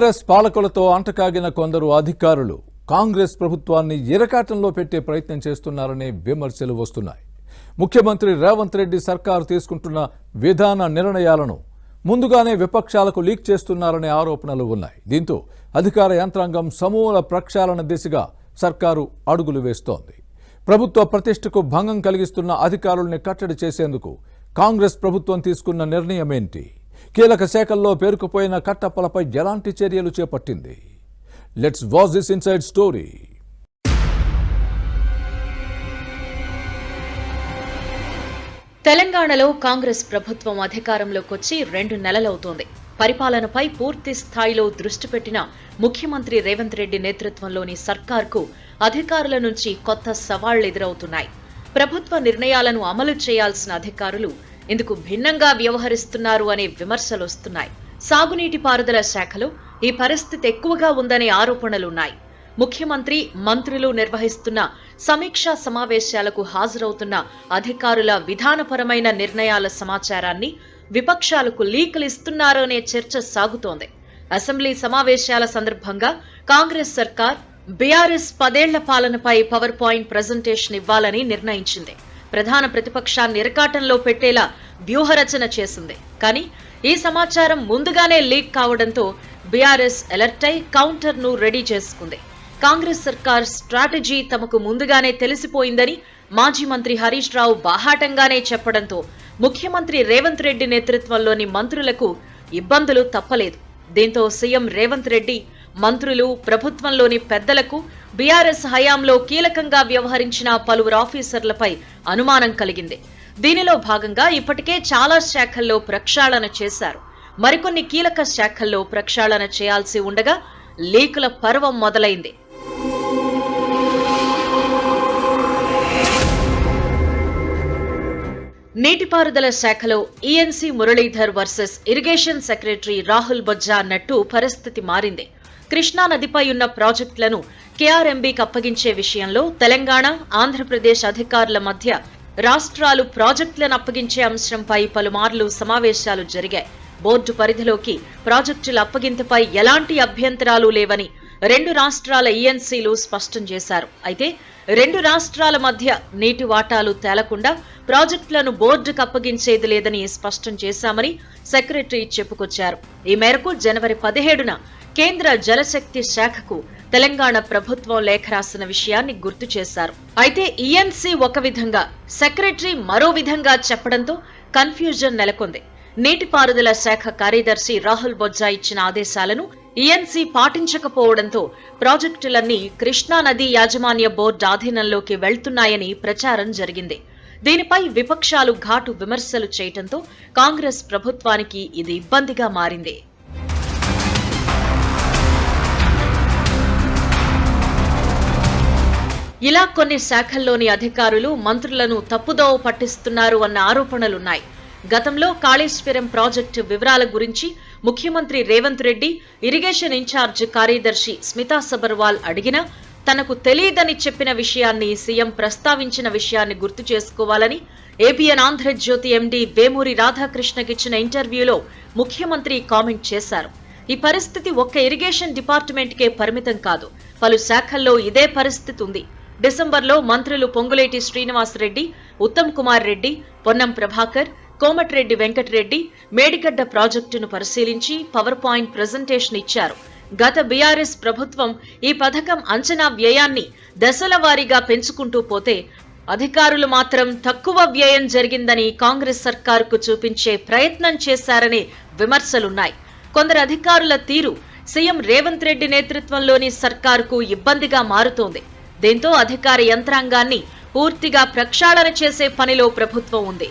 కాంగ్రెస్ పాలకులతో అంటకాగిన కొందరు అధికారులు కాంగ్రెస్ ప్రభుత్వాన్ని ఇరకాటంలో పెట్టే ప్రయత్నం చేస్తున్నారనే విమర్శలు వస్తున్నాయి. ముఖ్యమంత్రి రేవంత్ రెడ్డి సర్కారు తీసుకుంటున్న విధాన నిర్ణయాలను ముందుగానే విపక్షాలకు లీక్ చేస్తున్నారనే ఆరోపణలు ఉన్నాయి. దీంతో అధికార యంత్రాంగం సమూల ప్రక్షాళన దిశగా సర్కారు అడుగులు వేస్తోంది. ప్రభుత్వ ప్రతిష్టకు భంగం కలిగిస్తున్న అధికారుల్ని కట్టడి చేసేందుకు కాంగ్రెస్ ప్రభుత్వం తీసుకున్న నిర్ణయం ఏంటి? కీలక శాఖల్లో పేరుకుపోయిన కట్టప్పలపై ఎలాంటి చర్యలు చేపట్టింది? Let's watch this inside story. తెలంగాణలో కాంగ్రెస్ ప్రభుత్వం అధికారంలోకి వచ్చి 2 నెలలవుతోంది. పరిపాలనపై పూర్తి స్థాయిలో దృష్టి పెట్టిన ముఖ్యమంత్రి రేవంత్ రెడ్డి నేతృత్వంలోని సర్కార్కు అధికారుల నుంచి కొత్త సవాళ్లు ఎదురవుతున్నాయి. ప్రభుత్వ నిర్ణయాలను అమలు చేయాల్సిన అధికారులు ఇందుకు భిన్నంగా వ్యవహరిస్తున్నారు అనే విమర్శలు వస్తున్నాయి. సాగునీటి పారుదల శాఖలో ఈ పరిస్థితి ఎక్కువగా ఉందనే ఆరోపణలున్నాయి. ముఖ్యమంత్రి, మంత్రులు నిర్వహిస్తున్న సమీక్షా సమావేశాలకు హాజరవుతున్న అధికారుల విధానపరమైన నిర్ణయాల సమాచారాన్ని విపక్షాలకు లీకులు ఇస్తున్నారనే చర్చ సాగుతోంది. అసెంబ్లీ సమావేశాల సందర్భంగా కాంగ్రెస్ సర్కార్ బీఆర్ఎస్ 10 ఏళ్ల పాలనపై పవర్ పాయింట్ ప్రజెంటేషన్ ఇవ్వాలని నిర్ణయించింది. ప్రధాన ప్రతిపక్షాన్ని ఇరకాటంలో పెట్టేలా వ్యూహరచన చేసింది. కానీ ఈ సమాచారం ముందుగానే లీక్ కావడంతో బీఆర్ఎస్ అలర్ట్ అయి కౌంటర్ను రెడీ చేసుకుంది. కాంగ్రెస్ సర్కార్ స్ట్రాటజీ తమకు ముందుగానే తెలిసిపోయిందని మాజీ మంత్రి హరీష్ రావు బాహాటంగానే చెప్పడంతో ముఖ్యమంత్రి రేవంత్ రెడ్డి నేతృత్వంలోని మంత్రులకు ఇబ్బందులు తప్పలేదు. దీంతో సీఎం రేవంత్ రెడ్డి, మంత్రులు, ప్రభుత్వంలోని పెద్దలకు బీఆర్ఎస్ హయాంలో కీలకంగా వ్యవహరించిన పలువురు ఆఫీసర్లపై అనుమానం కలిగింది. దీనిలో భాగంగా ఇప్పటికే చాలా శాఖల్లో ప్రక్షాళన చేశారు. మరికొన్ని కీలక శాఖల్లో ప్రక్షాళన చేయాల్సి ఉండగా లీకుల పర్వం మొదలైంది. నీటిపారుదల శాఖలో ENC Muralidhar versus irrigation secretary Rahul Bojja అన్నట్టు పరిస్థితి మారింది. కృష్ణా నదిపై ఉన్న ప్రాజెక్టులను కేఆర్ఎంబీకి అప్పగించే విషయంలో తెలంగాణ, ఆంధ్రప్రదేశ్ అధికారుల మధ్య రాష్ట్రాలు ప్రాజెక్టులను అప్పగించే అంశంపై పలుమార్లు సమావేశాలు జరిగాయి. బోర్డు పరిధిలోకి ప్రాజెక్టుల అప్పగింతపై ఎలాంటి అభ్యంతరాలు లేవని 2 రాష్ట్రాల ఈఎన్సీలు స్పష్టం చేశారు. అయితే 2 రాష్ట్రాల మధ్య నీటి వాటాలు తేలకుండా ప్రాజెక్టులను బోర్డుకు అప్పగించేది లేదని స్పష్టం చేశామని సెక్రటరీ చెప్పుకొచ్చారు. ఈ మేరకు జనవరి 17న కేంద్ర జలశక్తి శాఖకు తెలంగాణ ప్రభుత్వం లేఖ రాసిన విషయాన్ని గుర్తు చేశారు. అయితే ఈఎన్సీ ఒక విధంగా, సెక్రటరీ మరో విధంగా చెప్పడంతో కన్ఫ్యూజన్ నెలకొంది. నీటిపారుదల శాఖ కార్యదర్శి రాహుల్ బొజ్జా ఇచ్చిన ఆదేశాలను ఈఎన్సీ పాటించకపోవడంతో ప్రాజెక్టులన్నీ కృష్ణా నదీ యాజమాన్య బోర్డు ఆధీనంలోకి వెళ్తున్నాయని ప్రచారం జరిగింది. దీనిపై విపక్షాలు ఘాటు విమర్శలు చేయడంతో కాంగ్రెస్ ప్రభుత్వానికి ఇది ఇబ్బందిగా మారింది. ఇలా కొన్ని శాఖల్లోని అధికారులు, మంత్రులను తప్పుదోవ పట్టిస్తున్నారు అన్న ఆరోపణలున్నాయి. గతంలో కాళేశ్వరం ప్రాజెక్టు వివరాల గురించి ముఖ్యమంత్రి రేవంత్ రెడ్డి ఇరిగేషన్ ఇన్ఛార్జ్ కార్యదర్శి స్మితా సబర్వాల్ అడిగినా తనకు తెలియదని చెప్పిన విషయాన్ని సీఎం ప్రస్తావించిన విషయాన్ని గుర్తు చేసుకోవాలని ఏబీఎన్ ఆంధ్రజ్యోతి ఎండీ వేమూరి రాధాకృష్ణకిచ్చిన ఇంటర్వ్యూలో ముఖ్యమంత్రి కామెంట్ చేశారు. ఈ పరిస్థితి ఒక్క ఇరిగేషన్ డిపార్ట్మెంట్కే పరిమితం కాదు, పలు శాఖల్లో ఇదే పరిస్థితి ఉంది. డిసెంబర్లో మంత్రులు పొంగులేటి శ్రీనివాసరెడ్డి, ఉత్తమ్ కుమార్ రెడ్డి, పొన్నం ప్రభాకర్, కోమటిరెడ్డి వెంకటరెడ్డి మేడిగడ్డ ప్రాజెక్టును పరిశీలించి పవర్ పాయింట్ ప్రజెంటేషన్ ఇచ్చారు. గత బీఆర్ఎస్ ప్రభుత్వం ఈ పథకం అంచనా వ్యయాన్ని దశల వారీగా పెంచుకుంటూ పోతే అధికారులు మాత్రం తక్కువ వ్యయం జరిగిందని కాంగ్రెస్ సర్కారుకు చూపించే ప్రయత్నం చేశారనే విమర్శలున్నాయి. కొందరు అధికారుల తీరు సీఎం రేవంత్ రెడ్డి నేతృత్వంలోని సర్కారుకు ఇబ్బందిగా మారుతోంది. దీంతో అధికార యంత్రాంగాన్ని పూర్తిగా ప్రక్షాళన చేసే పనిలో ప్రభుత్వం ఉంది.